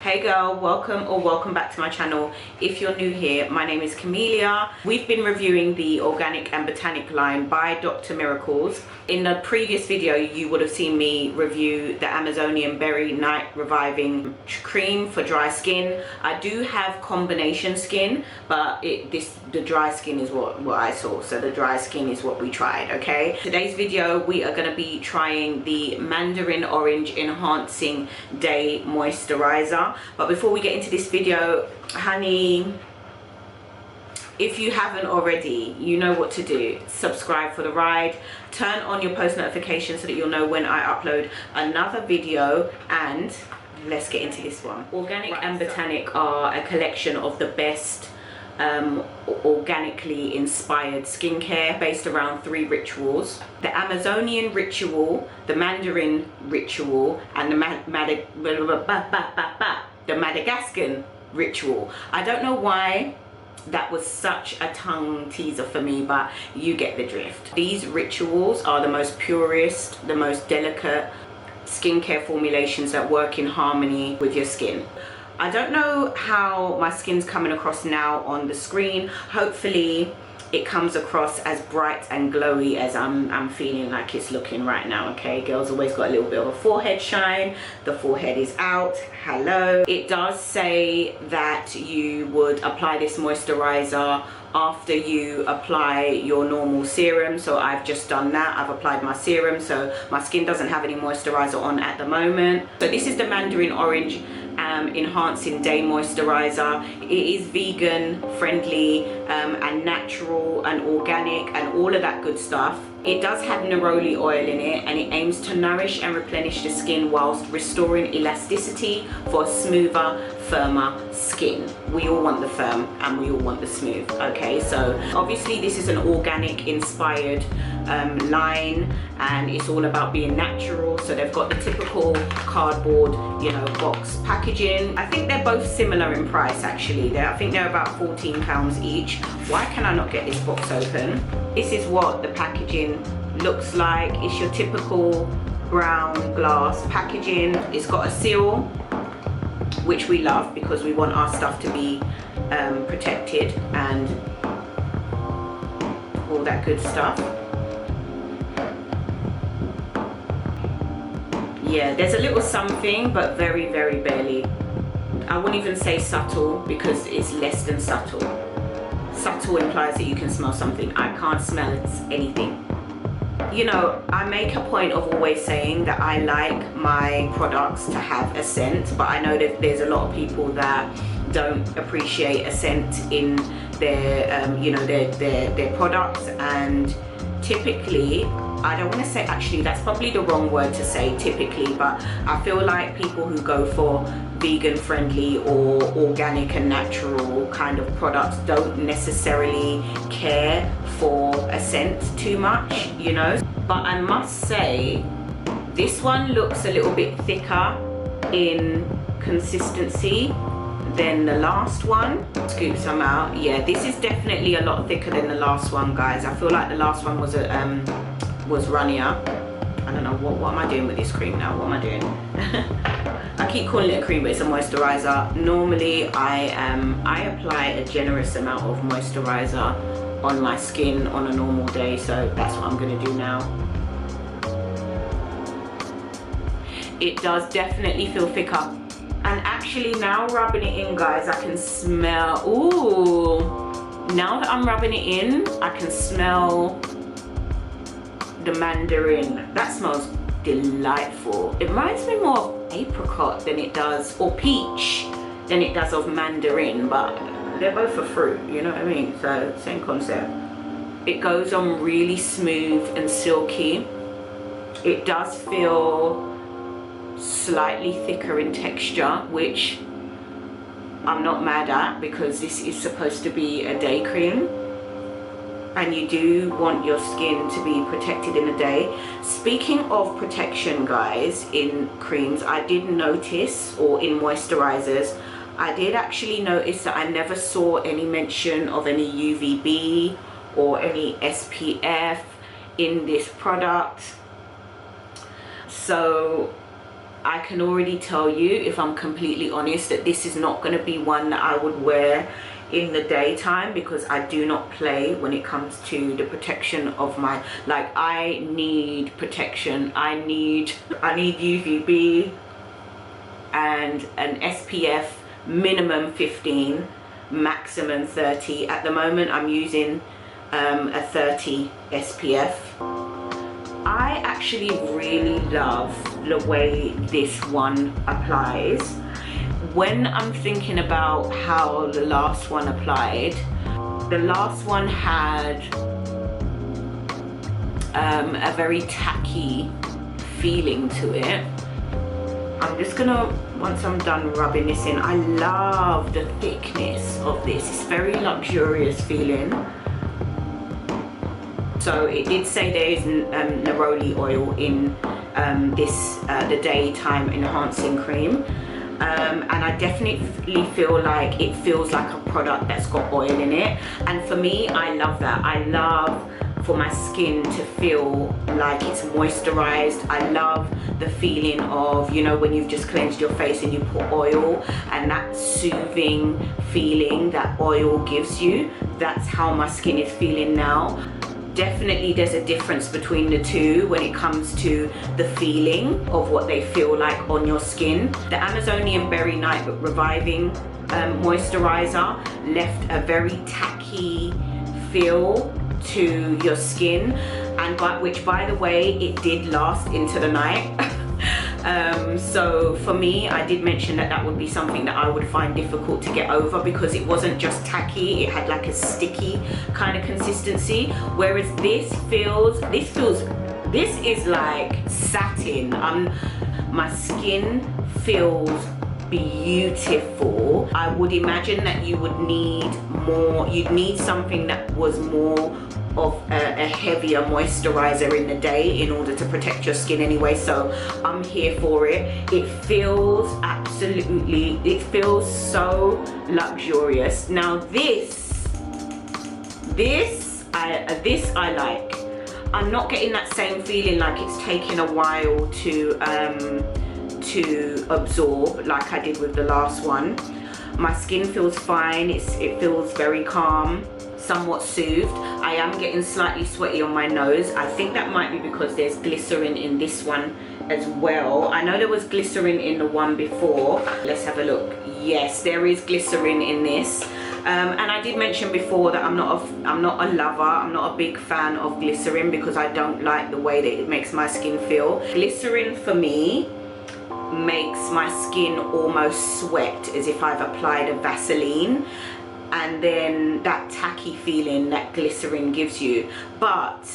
Hey girl, welcome back to my channel. If you're new here, my name is Camelia. We've been reviewing the Organic and Botanic line by Dr. Miracles. In the previous video, you would have seen me review the Amazonian Berry Night Reviving Cream for dry skin. I do have combination skin, but the dry skin is what I saw. So the dry skin is what we tried, okay? Today's video, we are gonna be trying the Mandarin Orange Enhancing Day Moisturizer. But before we get into this video, honey, if you haven't already, you know what to do. Subscribe for the ride, turn on your post notifications so that you'll know when I upload another video, and let's get into this one. Organic and Botanic are a collection of the best organically inspired skincare based around 3 rituals: the Amazonian ritual, the Mandarin ritual, and the Madagascan ritual. I don't know why that was such a tongue teaser for me, but you get the drift. These rituals are the most purest, the most delicate skincare formulations that work in harmony with your skin. I don't know how my skin's coming across now on the screen. Hopefully it comes across as bright and glowy as I'm feeling like it's looking right now, okay? Girls always got a little bit of a forehead shine. The forehead is out. Hello. It does say that you would apply this moisturizer after you apply your normal serum, so I've just done that. I've applied my serum, so my skin doesn't have any moisturizer on at the moment. So this is the Mandarin Orange Enhancing Day Moisturizer. It is vegan friendly and natural and organic and all of that good stuff. It does have neroli oil in it, and it aims to nourish and replenish the skin whilst restoring elasticity for smoother, firmer skin. We all want the firm and we all want the smooth, okay? So obviously this is an organic inspired line, and it's all about being natural. So they've got the typical cardboard, you know, box packaging. I think they're both similar in price actually. I think they're about £14 each. Why can I not get this box open? This is what the packaging looks like. It's your typical brown glass packaging. It's got a seal, which we love because we want our stuff to be protected and all that good stuff. Yeah, there's a little something, but very, very barely. I wouldn't even say subtle because it's less than subtle. Subtle implies that you can smell something. I can't smell anything. You know, I make a point of always saying that I like my products to have a scent, but I know that there's a lot of people that don't appreciate a scent in their, you know, their products. And typically, I don't want to say, actually that's probably the wrong word to say typically, but I feel like people who go for vegan friendly or organic and natural kind of products don't necessarily care for a scent too much, you know. But I must say this one looks a little bit thicker in consistency than the last one. Scoop some out. Yeah, this is definitely a lot thicker than the last one, guys. I feel like the last one was runnier. I don't know what am I doing with this cream now? What am I doing? I keep calling it a cream, but it's a moisturizer. Normally I apply a generous amount of moisturizer on my skin on a normal day, so that's what I'm gonna do now. It does definitely feel thicker, and actually now rubbing it in, guys, I can smell, ooh, now that I'm rubbing it in, I can smell the mandarin. That smells delightful. It reminds me more of apricot than it does, or peach than it does of mandarin, but they're both a fruit, you know what I mean? So same concept. It goes on really smooth and silky. It does feel slightly thicker in texture, which I'm not mad at because this is supposed to be a day cream, and you do want your skin to be protected in a day. Speaking of protection, guys, in creams, I did notice, or in moisturizers, I did actually notice that I never saw any mention of any UVB or any SPF in this product. So I can already tell you, if I'm completely honest, that this is not going to be one that I would wear in the daytime, because I do not play when it comes to the protection of my, like, I need protection. I need UVB and an SPF minimum 15, maximum 30. At the moment I'm using a 30 SPF. I actually really love the way this one applies. When I'm thinking about how the last one applied, the last one had a very tacky feeling to it. I'm just gonna, once I'm done rubbing this in, I love the thickness of this. It's very luxurious feeling. So it did say there is neroli oil in this, the daytime enhancing cream. And I definitely feel like it feels like a product that's got oil in it. And for me, I love that. I love for my skin to feel like it's moisturized. I love the feeling of, you know, when you've just cleansed your face and you put oil, and that soothing feeling that oil gives you. That's how my skin is feeling now. Definitely there's a difference between the two when it comes to the feeling of what they feel like on your skin. The Amazonian Berry Night Reviving moisturizer left a very tacky feel to your skin, and which, by the way, it did last into the night. So for me, I did mention that that would be something that I would find difficult to get over, because it wasn't just tacky, it had like a sticky kind of consistency, whereas this is like satin. My skin feels beautiful. I would imagine that you would need more, you'd need something that was more of a heavier moisturizer in the day in order to protect your skin anyway, so I'm here for it. It feels absolutely, it feels so luxurious. Now this I like. I'm not getting that same feeling like it's taking a while to absorb like I did with the last one. My skin feels fine. It feels very calm, somewhat soothed. I am getting slightly sweaty on my nose. I think that might be because there's glycerin in this one as well. I know there was glycerin in the one before. Let's have a look. Yes, there is glycerin in this. And I did mention before that I'm not a lover, I'm not a big fan of glycerin, because I don't like the way that it makes my skin feel. Glycerin for me makes my skin almost sweat as if I've applied a Vaseline, and then that tacky feeling that glycerin gives you. But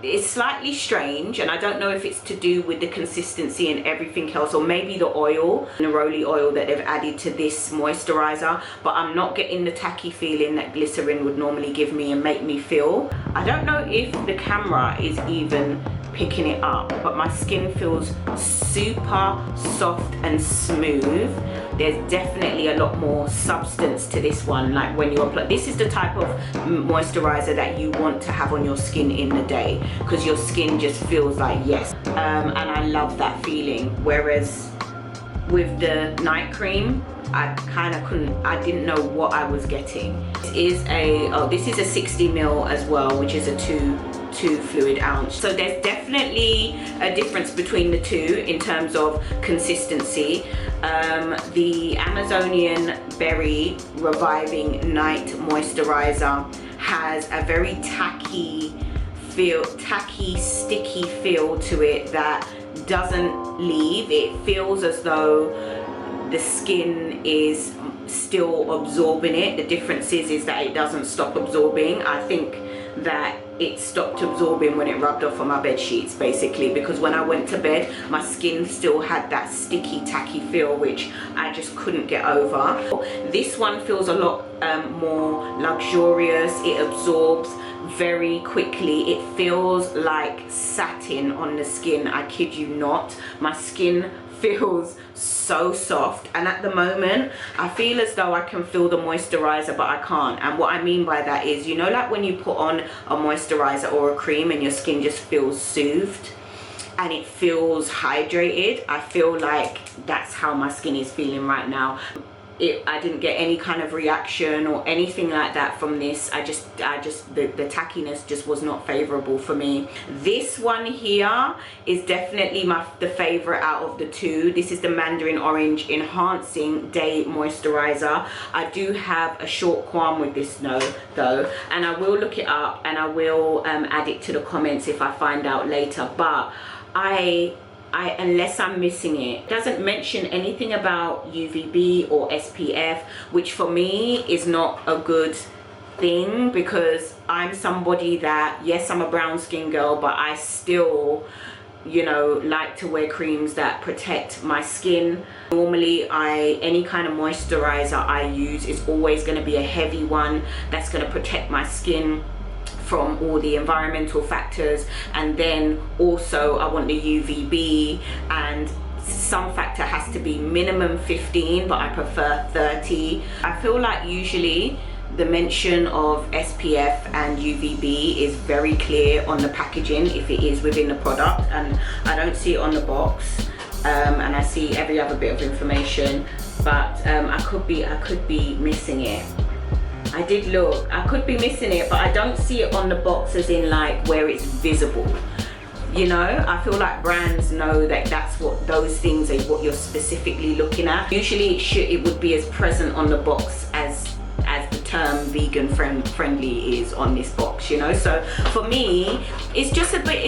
it's slightly strange, and I don't know if it's to do with the consistency and everything else, or maybe the oil, neroli oil that they've added to this moisturizer, but I'm not getting the tacky feeling that glycerin would normally give me and make me feel. I don't know if the camera is even picking it up, but my skin feels super soft and smooth. There's definitely a lot more substance to this one. Like when you apply, this is the type of moisturizer that you want to have on your skin in the day, because your skin just feels like yes. And I love that feeling. Whereas with the night cream, I kind of I didn't know what I was getting. This is a 60 ml as well, which is a 2 fluid ounce. So there's definitely a difference between the two in terms of consistency. The Amazonian Berry Reviving Night Moisturizer has a very tacky, sticky feel to it that doesn't leave. It feels as though the skin is still absorbing it. The difference is that it doesn't stop absorbing. I think that it stopped absorbing when it rubbed off on my bed sheets, basically, because when I went to bed my skin still had that sticky tacky feel, which I just couldn't get over. This one feels a lot more luxurious. It absorbs very quickly. It feels like satin on the skin. I kid you not. My skin feels so soft, and at the moment I feel as though I can feel the moisturizer, but I can't. And what I mean by that is, you know, like when you put on a moisturizer or a cream and your skin just feels soothed, and it feels hydrated. I feel like that's how my skin is feeling right now. I didn't get any kind of reaction or anything like that from this. The tackiness just was not favorable for me. This one here is definitely the favorite out of the two. This is the Mandarin Orange Enhancing Day Moisturizer. I do have a short qualm with this though, and I will look it up and I will add it to the comments if I find out later. But unless I'm missing it, doesn't mention anything about UVB or SPF, which for me is not a good thing, because I'm somebody that, yes, I'm a brown skin girl, but I still, you know, like to wear creams that protect my skin. Normally any kind of moisturizer I use is always going to be a heavy one that's going to protect my skin from all the environmental factors, and then also I want the UVB, and some factor has to be minimum 15, but I prefer 30. I feel like usually the mention of SPF and UVB is very clear on the packaging if it is within the product, and I don't see it on the box, and I see every other bit of information, but I could be missing it. I did look, I could be missing it, but I don't see it on the box as in like where it's visible. You know, I feel like brands know that that's what those things are, what you're specifically looking at. Usually it would be as present on the box as the term vegan friendly is on this box, you know. So for me, it's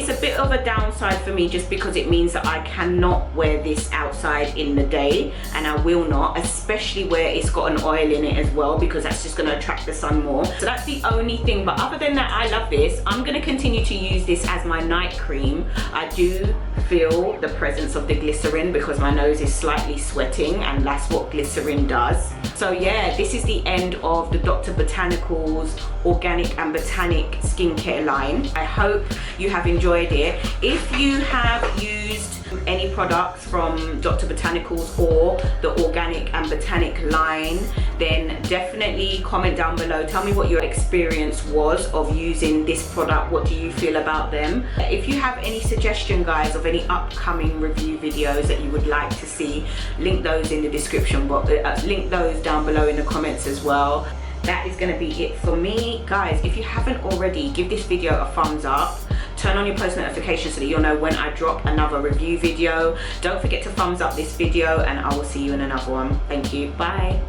a bit of a downside for me, just because it means that I cannot wear this outside in the day, and I will not, especially where it's got an oil in it as well, because that's just going to attract the sun more. So that's the only thing, but other than that, I love this. I'm going to continue to use this as my night cream. I do feel the presence of the glycerin because my nose is slightly sweating, and that's what glycerin does. So yeah, this is the end of the Dr. Botanicals Organic and Botanic skincare line. I hope you have enjoyed it. If you have used any products from Dr. Botanicals or the Organic and Botanic line, then definitely comment down below. Tell me what your experience was of using this product. What do you feel about them? If you have any suggestion, guys, of any upcoming review videos that you would like to see, link those in the description box, link those down below in the comments as well. That is going to be it for me, guys. If you haven't already, give this video a thumbs up, turn on your post notifications so that you'll know when I drop another review video. Don't forget to thumbs up this video, and I will see you in another one. Thank you. Bye.